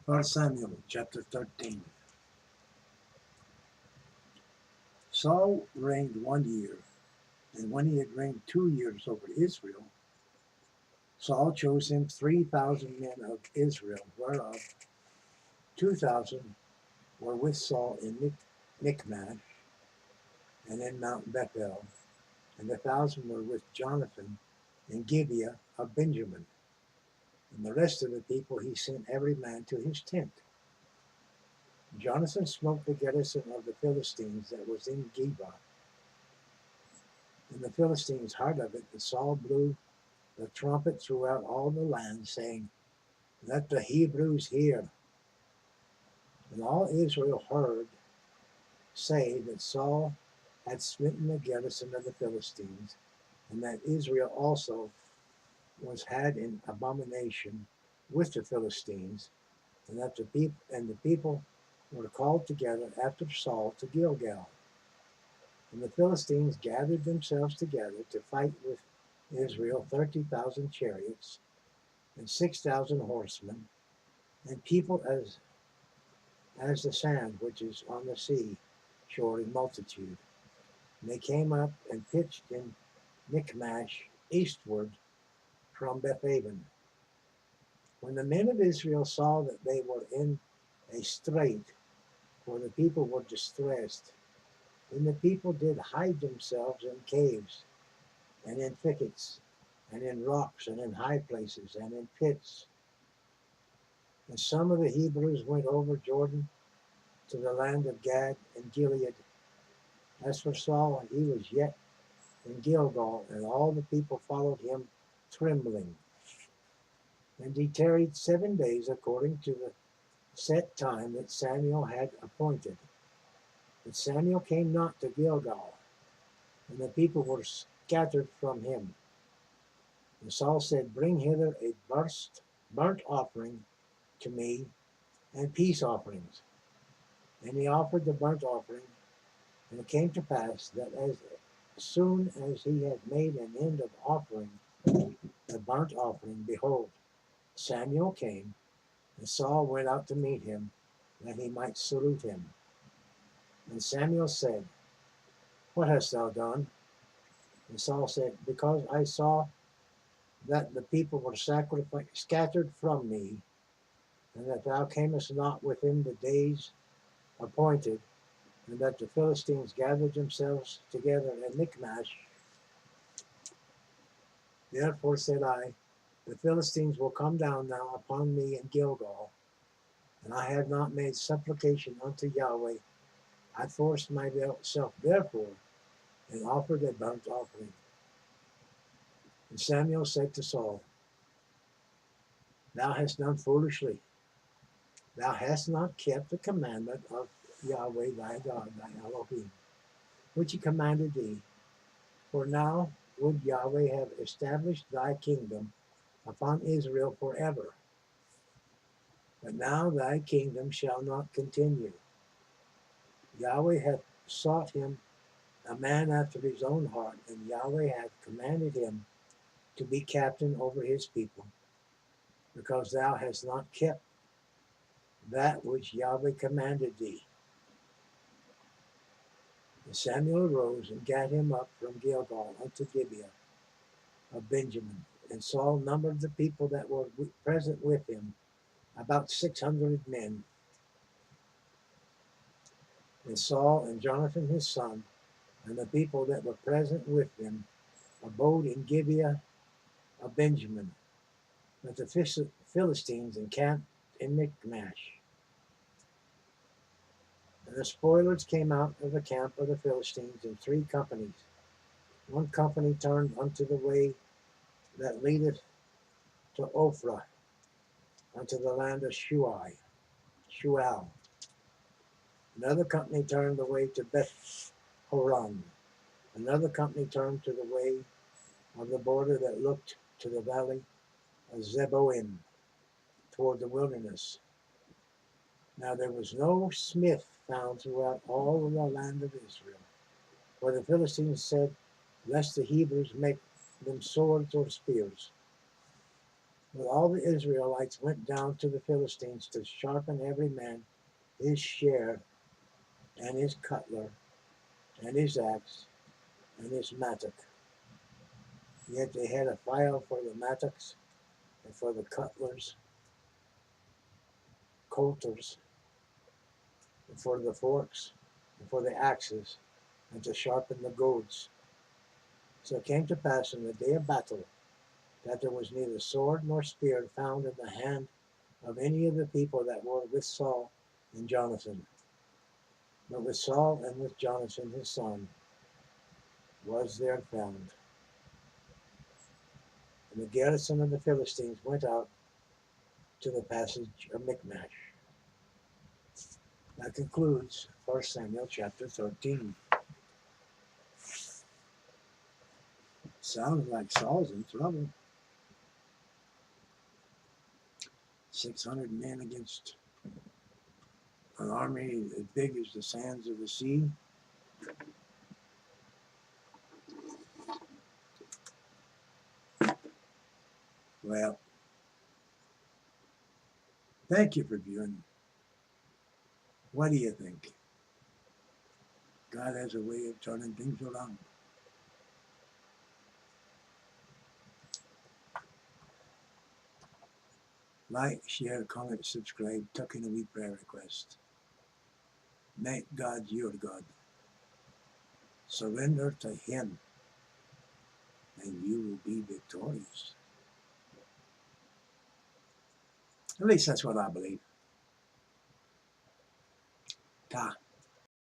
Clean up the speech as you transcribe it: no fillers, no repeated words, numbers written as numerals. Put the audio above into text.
1 Samuel chapter 13. Saul reigned 1 year, and when he had reigned 2 years over Israel, Saul chose him 3,000 men of Israel, whereof 2,000 were with Saul in Michmash and in Mount Bethel, and 1,000 were with Jonathan in Gibeah of Benjamin. And the rest of the people he sent every man to his tent. Jonathan smote the garrison of the Philistines that was in Geba. And the Philistines heard of it, and Saul blew the trumpet throughout all the land, saying, Let the Hebrews hear. And all Israel heard say that Saul had smitten the garrison of the Philistines, and that Israel also was had in abomination with the Philistines, and that the people were called together after Saul to Gilgal. And the Philistines gathered themselves together to fight with Israel 30,000 chariots and 6,000 horsemen, and people as the sand which is on the sea shore in multitude. And they came up and pitched in Michmash eastward from Bethaven. When the men of Israel saw that they were in a strait, for the people were distressed, then the people did hide themselves in caves, and in thickets, and in rocks, and in high places, and in pits. And some of the Hebrews went over Jordan to the land of Gad and Gilead. As for Saul, he was yet in Gilgal, and all the people followed him trembling. And he tarried 7 days according to the set time that Samuel had appointed. But Samuel came not to Gilgal, and the people were scattered from him. And Saul said, Bring hither a burnt offering to me, and peace offerings. And he offered the burnt offering, and it came to pass that as soon as he had made an end of offering the burnt offering, behold, Samuel came, and Saul went out to meet him, that he might salute him. And Samuel said, What hast thou done? And Saul said, Because I saw that the people were scattered from me, and that thou camest not within the days appointed, and that the Philistines gathered themselves together at Michmash. Therefore said I, The Philistines will come down now upon me in Gilgal, and I have not made supplication unto Yahweh. I forced myself therefore, and offered a burnt offering. And Samuel said to Saul, Thou hast done foolishly. Thou hast not kept the commandment of Yahweh thy God, thy Elohim, which he commanded thee. For now would Yahweh have established thy kingdom upon Israel forever. But now thy kingdom shall not continue. Yahweh hath sought him a man after his own heart, and Yahweh hath commanded him to be captain over his people, because thou hast not kept that which Yahweh commanded thee. And Samuel arose and gat him up from Gilgal unto Gibeah of Benjamin. And Saul numbered the people that were present with him, about 600 men. And Saul and Jonathan his son, and the people that were present with him, abode in Gibeah of Benjamin. But the Philistines encamped in Michmash. And the spoilers came out of the camp of the Philistines in 3 companies. One company turned unto the way that leadeth to Ophrah, unto the land of Shual. Another company turned the way to Beth Horon. Another company turned to the way of the border that looked to the valley of Zeboim, toward the wilderness. Now there was no smith found throughout all of the land of Israel. For the Philistines said, Lest the Hebrews make them swords or spears. But all the Israelites went down to the Philistines to sharpen every man his share, and his cutler, and his axe, and his mattock. Yet they had a file for the mattocks, and for the cutlers, coulters, and for the forks, and for the axes, and to sharpen the goads. So it came to pass in the day of battle that there was neither sword nor spear found in the hand of any of the people that were with Saul and Jonathan. But with Saul and with Jonathan his son was there found. And the garrison of the Philistines went out to the passage of Michmash. That concludes 1 Samuel chapter 13. Sounds like Saul's in trouble. 600 men against an army as big as the sands of the sea. Well, thank you for viewing. What do you think? God has a way of turning things around. Like, share, comment, subscribe, tuck in a wee prayer request. Make God your God. Surrender to Him, and you will be victorious. At least that's what I believe. Ta.